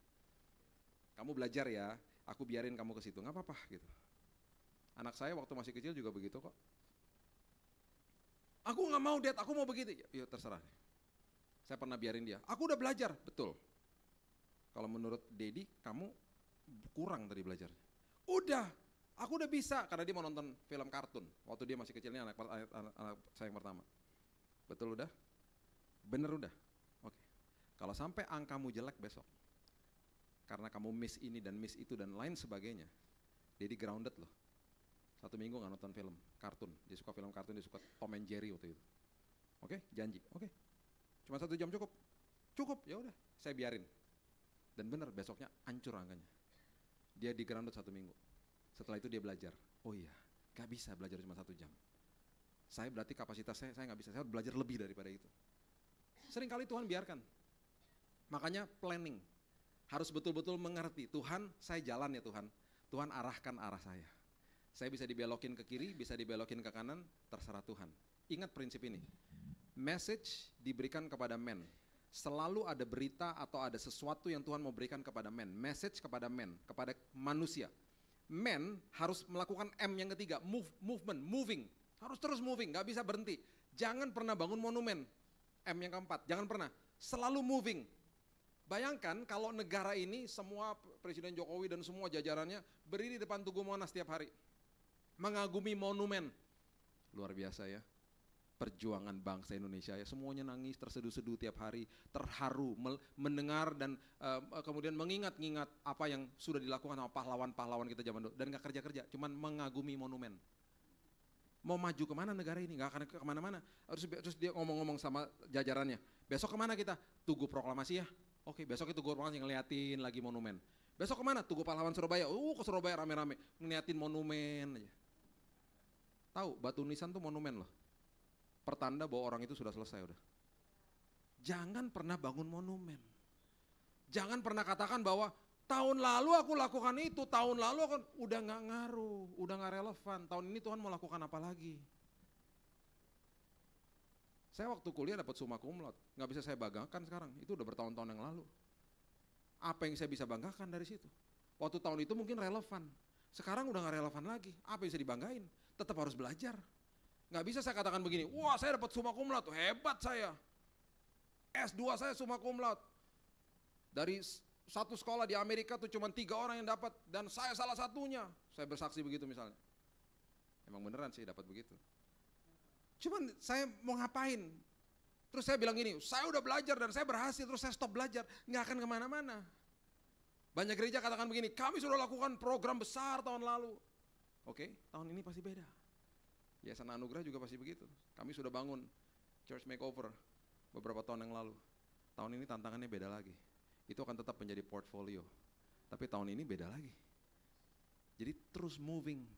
Kamu belajar ya, aku biarin kamu ke situ, nggak apa-apa gitu. Anak saya waktu masih kecil juga begitu kok. Aku nggak mau Dad, aku mau begitu. Ya terserah. Saya pernah biarin dia. Aku udah belajar, betul. Kalau menurut Dedi, kamu kurang tadi belajarnya. Udah, aku udah bisa karena dia mau nonton film kartun. Waktu dia masih kecilnya anak saya yang pertama. Betul udah? Bener udah? Oke. Kalau sampai angkamu jelek besok, karena kamu miss ini dan miss itu dan lain sebagainya, Dedi grounded loh. 1 minggu gak nonton film kartun. Dia suka film kartun, dia suka Tom and Jerry waktu itu. Oke, janji. Oke. Cuma 1 jam cukup. Cukup, ya udah, saya biarin. Dan bener besoknya hancur angkanya. Dia di grounded 1 minggu. Setelah itu dia belajar. Oh iya, gak bisa belajar cuma 1 jam. Saya berarti kapasitas saya gak bisa. Saya harus belajar lebih daripada itu. Seringkali Tuhan biarkan. Makanya planning. Harus betul-betul mengerti. Tuhan, saya jalan ya Tuhan. Tuhan arahkan arah saya. Saya bisa dibelokin ke kiri, bisa dibelokin ke kanan, terserah Tuhan. Ingat prinsip ini. Message diberikan kepada men. Selalu ada berita atau ada sesuatu yang Tuhan mau berikan kepada men. Message kepada men, kepada manusia. Men harus melakukan M yang ketiga, movement, moving. Harus terus moving, gak bisa berhenti. Jangan pernah bangun monumen. M yang keempat, jangan pernah. Selalu moving. Bayangkan kalau negara ini semua Presiden Jokowi dan semua jajarannya berdiri di depan Tugu Monas setiap hari. Mengagumi monumen. Luar biasa ya. Perjuangan bangsa Indonesia ya, semuanya nangis, terseduh-seduh tiap hari, terharu mendengar dan kemudian mengingat-ingat apa yang sudah dilakukan sama pahlawan-pahlawan kita zaman dulu, dan gak kerja-kerja, cuman mengagumi monumen. Mau maju kemana negara ini? Gak akan kemana-mana. Terus dia ngomong-ngomong sama jajarannya, besok kemana kita? Tugu Proklamasi ya. Oke, besok itu Tugu Proklamasi ngeliatin lagi monumen. Besok kemana? Tugu Pahlawan Surabaya. Ke Surabaya rame-rame ngeliatin monumen aja. Tahu batu nisan tuh monumen loh. Pertanda bahwa orang itu sudah selesai udah. Jangan pernah bangun monumen. Jangan pernah katakan bahwa tahun lalu aku lakukan itu, tahun lalu aku udah gak ngaruh, udah gak relevan. Tahun ini Tuhan mau lakukan apa lagi? Saya waktu kuliah dapat summa cum laude, gak bisa saya banggakan sekarang. Itu udah bertahun-tahun yang lalu. Apa yang saya bisa banggakan dari situ? Waktu tahun itu mungkin relevan. Sekarang udah gak relevan lagi. Apa yang bisa dibanggain? Tetap harus belajar. Gak bisa saya katakan begini, wah saya dapat summa cum laude, hebat saya. S2 saya summa cum laude. Dari satu sekolah di Amerika tuh cuma 3 orang yang dapat, dan saya salah satunya. Saya bersaksi begitu misalnya. Emang beneran sih dapat begitu. Cuman saya mau ngapain? Terus saya bilang gini, saya udah belajar dan saya berhasil, terus saya stop belajar. Gak akan kemana-mana. Banyak gereja katakan begini, kami sudah lakukan program besar tahun lalu. Oke, tahun ini pasti beda. Yayasan Anugerah juga pasti begitu. Kami sudah bangun church makeover beberapa tahun yang lalu. Tahun ini tantangannya beda lagi. Itu akan tetap menjadi portfolio. Tapi tahun ini beda lagi. Jadi terus moving.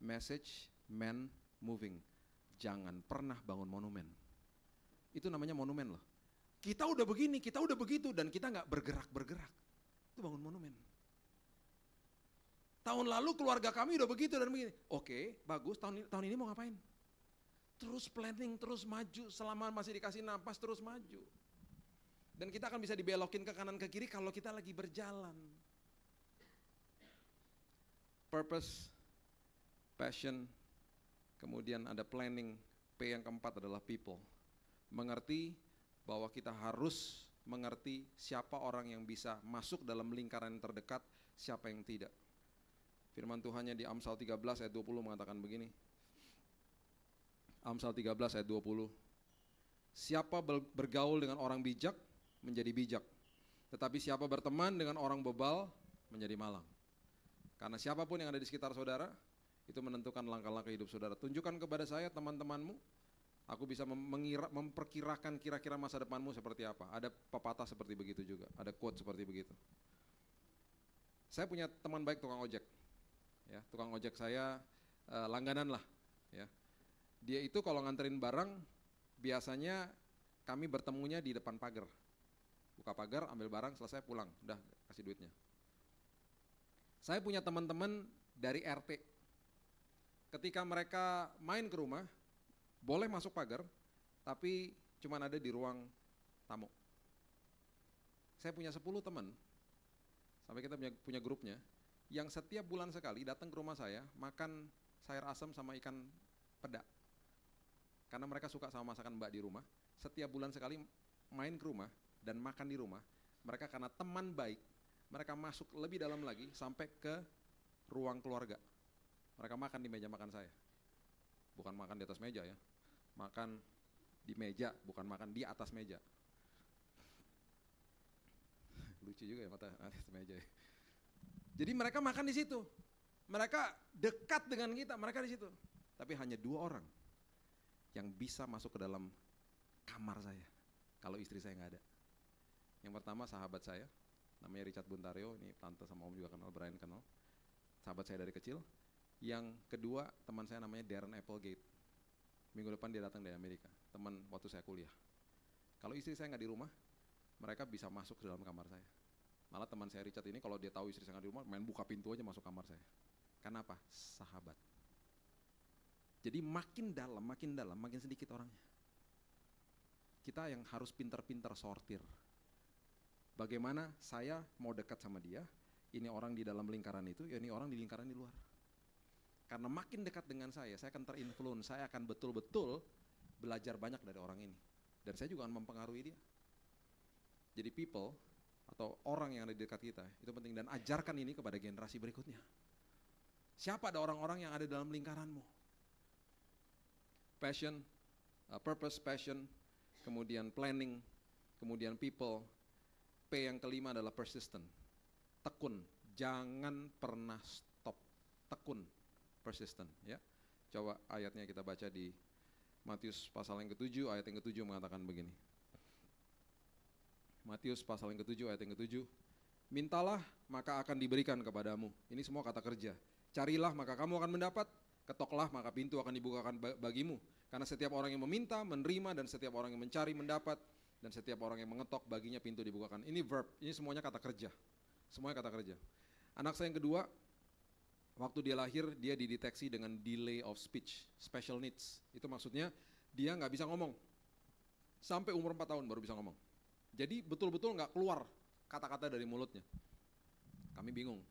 Message, man, moving. Jangan pernah bangun monumen. Itu namanya monumen loh. Kita udah begini, kita udah begitu, dan kita gak bergerak-bergerak. Itu bangun monumen. Tahun lalu keluarga kami udah begitu dan begini. Oke, bagus, tahun ini mau ngapain? Terus planning, terus maju, selama masih dikasih napas terus maju. Dan kita akan bisa dibelokin ke kanan ke kiri kalau kita lagi berjalan. Purpose, passion, kemudian ada planning, P yang keempat adalah people. Mengerti bahwa kita harus mengerti siapa orang yang bisa masuk dalam lingkaran yang terdekat, siapa yang tidak. Firman Tuhannya di Amsal 13 ayat 20 mengatakan begini. Amsal 13 ayat 20. Siapa bergaul dengan orang bijak menjadi bijak, tetapi siapa berteman dengan orang bebal menjadi malang. Karena siapapun yang ada di sekitar saudara, itu menentukan langkah-langkah hidup saudara. Tunjukkan kepada saya teman-temanmu, aku bisa memperkirakan kira-kira masa depanmu seperti apa. Ada pepatah seperti begitu juga, ada quote seperti begitu. Saya punya teman baik tukang ojek, ya, tukang ojek saya langganan lah, ya. Dia itu kalau nganterin barang, biasanya kami bertemunya di depan pagar. Buka pagar, ambil barang, selesai pulang, udah kasih duitnya. Saya punya teman-teman dari RT. Ketika mereka main ke rumah, boleh masuk pagar, tapi cuma ada di ruang tamu. Saya punya 10 teman, sampai kita punya grupnya, yang setiap bulan sekali datang ke rumah saya, makan sayur asam sama ikan peda. Karena mereka suka sama masakan mbak di rumah, setiap bulan sekali main ke rumah dan makan di rumah. Mereka karena teman baik, mereka masuk lebih dalam lagi sampai ke ruang keluarga. Mereka makan di meja makan saya. Bukan makan di atas meja ya, makan di meja, bukan makan di atas meja. Lucu juga ya mata atas meja ya. Jadi mereka makan di situ. Mereka dekat dengan kita, mereka di situ. Tapi hanya 2 orang yang bisa masuk ke dalam kamar saya kalau istri saya nggak ada. Yang pertama sahabat saya, namanya Richard Buntario, ini tante sama om juga kenal, Brian kenal. Sahabat saya dari kecil. Yang kedua teman saya namanya Darren Applegate. Minggu depan dia datang dari Amerika, teman waktu saya kuliah. Kalau istri saya nggak di rumah, mereka bisa masuk ke dalam kamar saya. Malah teman saya Richard ini kalau dia tahu istri saya nggak di rumah, main buka pintu aja masuk kamar saya. Kenapa? Sahabat. Jadi makin dalam, makin sedikit orangnya. Kita yang harus pintar-pintar sortir. Bagaimana saya mau dekat sama dia, ini orang di dalam lingkaran itu, ya ini orang di lingkaran di luar. Karena makin dekat dengan saya akan terinfluence, saya akan betul-betul belajar banyak dari orang ini. Dan saya juga akan mempengaruhi dia. Jadi people, atau orang yang ada di dekat kita, itu penting. Dan ajarkan ini kepada generasi berikutnya. Siapa ada orang-orang yang ada dalam lingkaranmu? Passion, purpose, passion, kemudian planning, kemudian people. P yang kelima adalah persistent, tekun, jangan pernah stop, tekun, persistent. Ya, coba ayatnya kita baca di Matius pasal yang ke-7, ayat yang ke-7 mengatakan begini. Matius pasal yang ke-7, ayat yang ke-7, mintalah maka akan diberikan kepadamu. Ini semua kata kerja. Carilah maka kamu akan mendapat, ketoklah maka pintu akan dibukakan bagimu. Karena setiap orang yang meminta, menerima, dan setiap orang yang mencari, mendapat, dan setiap orang yang mengetok, baginya pintu dibukakan. Ini verb, ini semuanya kata kerja. Semuanya kata kerja. Anak saya yang kedua, waktu dia lahir, dia dideteksi dengan delay of speech, special needs. Itu maksudnya dia nggak bisa ngomong. Sampai umur 4 tahun baru bisa ngomong. Jadi betul-betul nggak keluar kata-kata dari mulutnya. Kami bingung.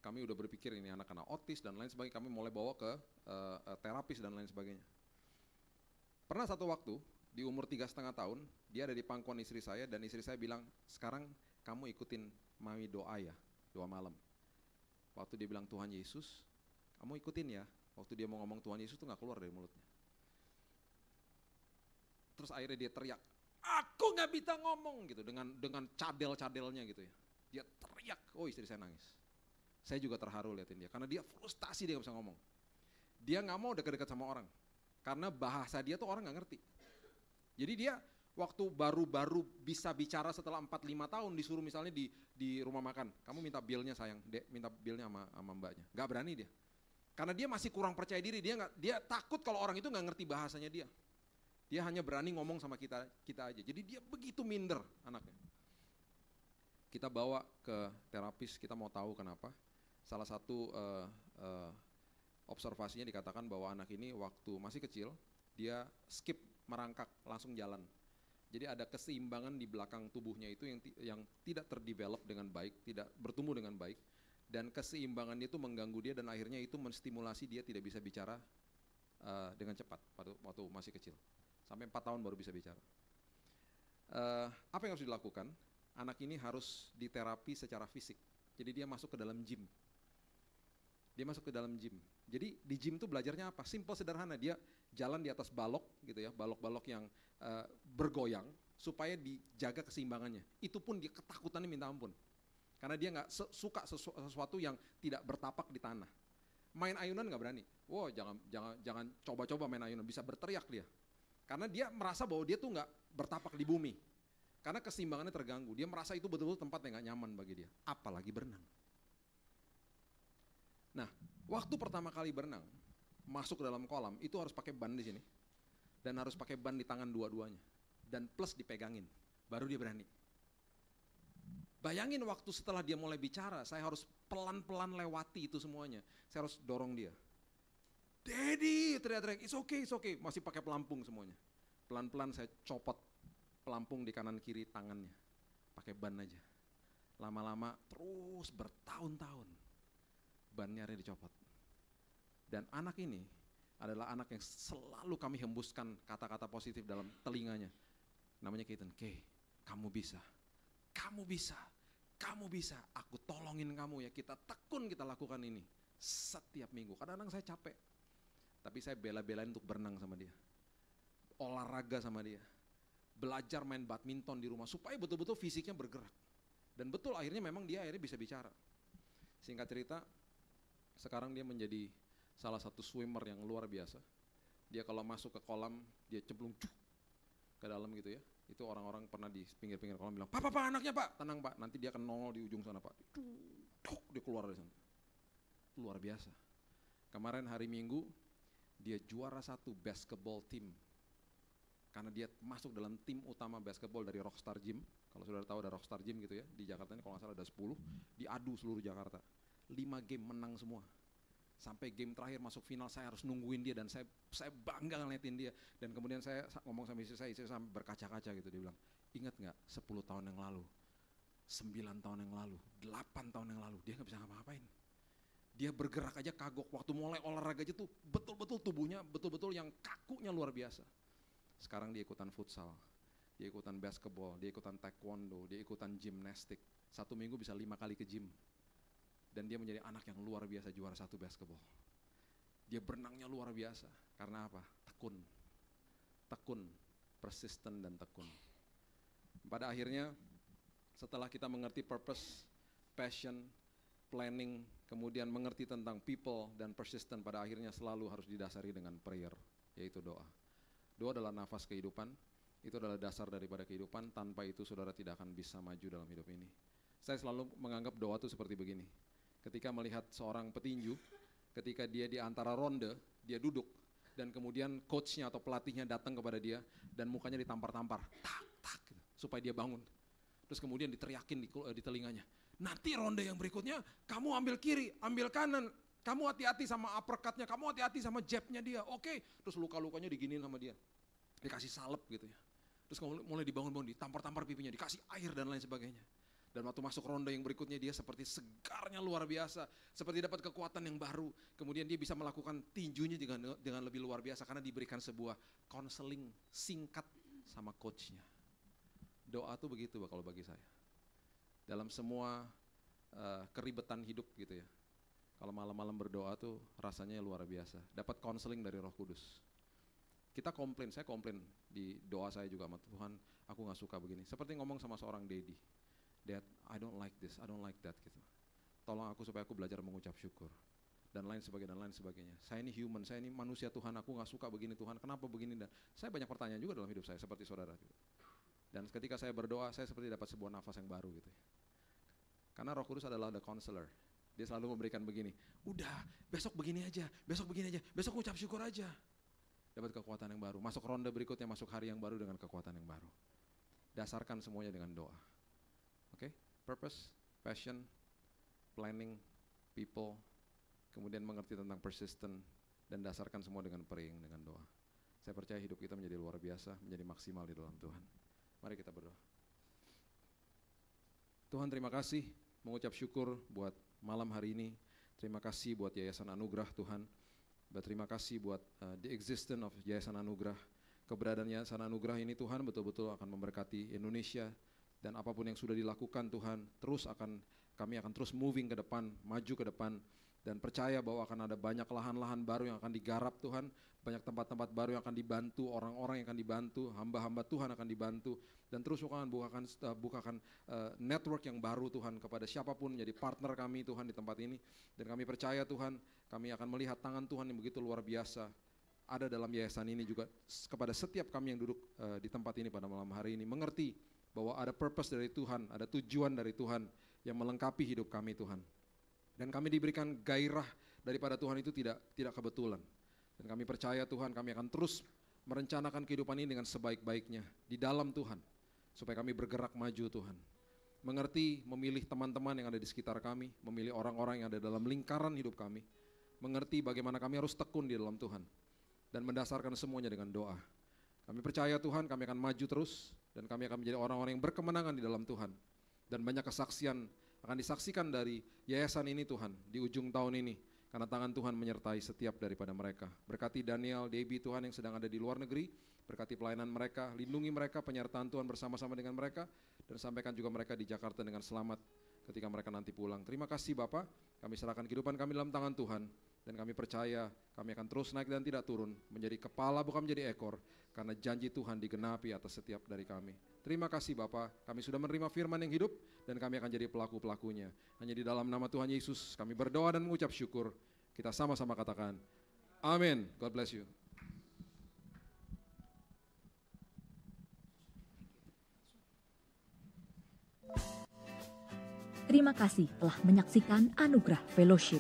Kami udah berpikir ini anak kena autis dan lain sebagainya. Kami mulai bawa ke terapis dan lain sebagainya. Pernah satu waktu di umur 3,5 tahun, dia ada di pangkuan istri saya dan istri saya bilang, sekarang kamu ikutin mami doa ya, doa malam. Waktu dia bilang Tuhan Yesus, kamu ikutin ya. Waktu dia mau ngomong Tuhan Yesus tuh nggak keluar dari mulutnya. Terus akhirnya dia teriak, aku nggak bisa ngomong gitu dengan cadel-cadelnya gitu ya. Dia teriak, oh istri saya nangis. Saya juga terharu liatin dia karena dia frustasi, dia nggak bisa ngomong. Dia nggak mau dekat-dekat sama orang karena bahasa dia tuh orang nggak ngerti. Jadi dia waktu baru-baru bisa bicara setelah 4-5 tahun disuruh misalnya di rumah makan, kamu minta bilnya sayang, Dek, minta bilnya sama mbaknya. Nggak berani dia. Karena dia masih kurang percaya diri, dia takut kalau orang itu nggak ngerti bahasanya dia. Dia hanya berani ngomong sama kita aja. Jadi dia begitu minder anaknya. Kita bawa ke terapis, kita mau tahu kenapa. Salah satu observasinya dikatakan bahwa anak ini waktu masih kecil, dia skip merangkak, langsung jalan. Jadi ada keseimbangan di belakang tubuhnya itu yang tidak terdevelop dengan baik, tidak bertumbuh dengan baik. Dan keseimbangan itu mengganggu dia dan akhirnya itu menstimulasi dia tidak bisa bicara dengan cepat waktu masih kecil. Sampai 4 tahun baru bisa bicara. Apa yang harus dilakukan? Anak ini harus diterapi secara fisik. Jadi dia masuk ke dalam gym. Jadi di gym tuh belajarnya apa? Simple, sederhana. Dia jalan di atas balok gitu ya, balok-balok yang bergoyang supaya dijaga keseimbangannya. Itu pun dia ketakutannya minta ampun. Karena dia nggak suka sesuatu yang tidak bertapak di tanah. Main ayunan nggak berani. Wow, jangan coba-coba main ayunan, bisa berteriak dia. Karena dia merasa bahwa dia tuh nggak bertapak di bumi. Karena keseimbangannya terganggu. Dia merasa itu betul-betul tempat yang nggak nyaman bagi dia. Apalagi berenang. Nah, waktu pertama kali berenang, masuk ke dalam kolam, itu harus pakai ban di sini. Dan harus pakai ban di tangan dua-duanya. Dan plus dipegangin, baru dia berani. Bayangin waktu setelah dia mulai bicara, saya harus pelan-pelan lewati itu semuanya. Saya harus dorong dia. Daddy, teriak-teriak, it's okay. Masih pakai pelampung semuanya. Pelan-pelan saya copot pelampung di kanan kiri tangannya. Pakai ban aja. Lama-lama terus bertahun-tahun. Bannya ada dicopot. Dan anak ini adalah anak yang selalu kami hembuskan kata-kata positif dalam telinganya. Namanya Keaton. Kamu bisa. Aku tolongin kamu ya. Kita tekun kita lakukan ini setiap minggu. Kadang-kadang saya capek, tapi saya bela-belain untuk berenang sama dia, olahraga sama dia, belajar main badminton di rumah supaya betul-betul fisiknya bergerak. Dan betul akhirnya memang dia akhirnya bisa bicara. Singkat cerita, sekarang dia menjadi salah satu swimmer yang luar biasa. Dia kalau masuk ke kolam, dia cemplung ke dalam gitu ya. Itu orang-orang pernah di pinggir-pinggir kolam bilang, Pak, anaknya Pak, tenang Pak, nanti dia akan nongol di ujung sana Pak. Dia keluar dari sana. Luar biasa. Kemarin hari Minggu, dia juara 1 basketball team. Karena dia masuk dalam tim utama basketball dari Rockstar Gym. Kalau saudara tahu ada Rockstar Gym gitu ya, di Jakarta ini kalau nggak salah ada 10, diadu seluruh Jakarta. 5 game menang semua. Sampai game terakhir masuk final, saya harus nungguin dia dan saya bangga ngeliatin dia. Dan kemudian saya ngomong sama istri saya sampai berkaca-kaca gitu. Dia bilang, ingat nggak 10 tahun yang lalu, 9 tahun yang lalu, 8 tahun yang lalu, dia nggak bisa ngapa-ngapain. Dia bergerak aja kagok, waktu mulai olahraga aja tuh betul-betul tubuhnya, betul-betul yang kakunya luar biasa. Sekarang dia ikutan futsal, dia ikutan basketball, dia ikutan taekwondo, dia ikutan gimnastik. 1 minggu bisa 5 kali ke gym. Dan dia menjadi anak yang luar biasa, juara 1 basketball. Dia berenangnya luar biasa. Karena apa? Tekun, persisten dan tekun. Pada akhirnya, setelah kita mengerti purpose, passion, planning, kemudian mengerti tentang people dan persisten, pada akhirnya selalu harus didasari dengan prayer, yaitu doa. Doa adalah nafas kehidupan, itu adalah dasar daripada kehidupan, tanpa itu saudara tidak akan bisa maju dalam hidup ini. Saya selalu menganggap doa itu seperti begini. Ketika melihat seorang petinju, ketika dia di antara ronde, dia duduk, dan kemudian coachnya atau pelatihnya datang kepada dia, dan mukanya ditampar-tampar, tak, gitu, supaya dia bangun. Terus kemudian diteriakin di telinganya, nanti ronde yang berikutnya, kamu ambil kiri, ambil kanan, kamu hati-hati sama uppercutnya, kamu hati-hati sama jabnya dia, oke. Terus luka-lukanya diginiin sama dia, dikasih salep gitu ya. Terus mulai dibangun-bangun, ditampar-tampar pipinya, dikasih air dan lain sebagainya. Dan waktu masuk ronde yang berikutnya dia seperti segarnya luar biasa, seperti dapat kekuatan yang baru. Kemudian dia bisa melakukan tinjunya dengan lebih luar biasa karena diberikan sebuah konseling singkat sama coachnya. Doa tuh begitu kalau bagi saya. Dalam semua keribetan hidup gitu ya. Kalau malam-malam berdoa tuh rasanya luar biasa. Dapat konseling dari Roh Kudus. Kita komplain, saya komplain di doa saya juga sama Tuhan, aku gak suka begini. Seperti ngomong sama seorang daddy. Dad, I don't like this, I don't like that gitu. Tolong aku supaya aku belajar mengucap syukur. Dan lain sebagainya. Saya ini human, saya ini manusia Tuhan, aku gak suka begini Tuhan, kenapa begini? Dan saya banyak pertanyaan juga dalam hidup saya, seperti saudara juga. Dan ketika saya berdoa, saya seperti dapat sebuah nafas yang baru gitu. Karena Roh Kudus adalah the counselor. Dia selalu memberikan begini, udah besok begini aja, besok ucap syukur aja. Dapat kekuatan yang baru, masuk ronde berikutnya, masuk hari yang baru dengan kekuatan yang baru. Dasarkan semuanya dengan doa. Oke, purpose, passion, planning, people, kemudian mengerti tentang persistent, dan dasarkan semua dengan praying, dengan doa. Saya percaya hidup kita menjadi luar biasa, menjadi maksimal di dalam Tuhan. Mari kita berdoa. Tuhan, terima kasih, mengucap syukur buat malam hari ini. Terima kasih buat Yayasan Anugerah Tuhan. Berterima kasih buat the existence of Yayasan Anugerah. Keberadaan Yayasan Anugerah ini Tuhan betul-betul akan memberkati Indonesia, dan apapun yang sudah dilakukan Tuhan, kami akan terus moving ke depan, maju ke depan, dan percaya bahwa akan ada banyak lahan-lahan baru yang akan digarap Tuhan, banyak tempat-tempat baru yang akan dibantu, orang-orang yang akan dibantu, hamba-hamba Tuhan akan dibantu, dan terus akan bukakan network yang baru Tuhan kepada siapapun menjadi partner kami Tuhan di tempat ini. Dan kami percaya Tuhan, kami akan melihat tangan Tuhan yang begitu luar biasa ada dalam yayasan ini juga kepada setiap kami yang duduk di tempat ini pada malam hari ini, mengerti bahwa ada purpose dari Tuhan, ada tujuan dari Tuhan yang melengkapi hidup kami Tuhan. Dan kami diberikan gairah daripada Tuhan itu tidak kebetulan. Dan kami percaya Tuhan, kami akan terus merencanakan kehidupan ini dengan sebaik-baiknya di dalam Tuhan, supaya kami bergerak maju Tuhan. Mengerti, memilih teman-teman yang ada di sekitar kami, memilih orang-orang yang ada dalam lingkaran hidup kami, mengerti bagaimana kami harus tekun di dalam Tuhan, dan mendasarkan semuanya dengan doa. Kami percaya Tuhan, kami akan maju terus, dan kami akan menjadi orang-orang yang berkemenangan di dalam Tuhan. Dan banyak kesaksian akan disaksikan dari yayasan ini Tuhan di ujung tahun ini, karena tangan Tuhan menyertai setiap daripada mereka. Berkati Daniel, Debbie Tuhan yang sedang ada di luar negeri, berkati pelayanan mereka, lindungi mereka, penyertaan Tuhan bersama-sama dengan mereka, dan sampaikan juga mereka di Jakarta dengan selamat ketika mereka nanti pulang. Terima kasih Bapak, kami serahkan kehidupan kami dalam tangan Tuhan, dan kami percaya kami akan terus naik dan tidak turun, menjadi kepala bukan menjadi ekor, karena janji Tuhan digenapi atas setiap dari kami. Terima kasih Bapak, kami sudah menerima firman yang hidup, dan kami akan jadi pelaku-pelakunya. Hanya di dalam nama Tuhan Yesus kami berdoa dan mengucap syukur. Kita sama-sama katakan, amin. God bless you. Terima kasih telah menyaksikan Anugerah Fellowship.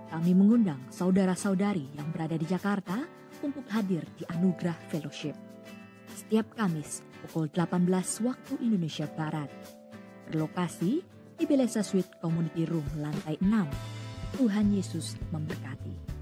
Kami mengundang saudara-saudari yang berada di Jakarta untuk hadir di Anugerah Fellowship setiap Kamis pukul 18 waktu Indonesia Barat. Berlokasi di Belesa Suite Community Room lantai 6. Tuhan Yesus memberkati.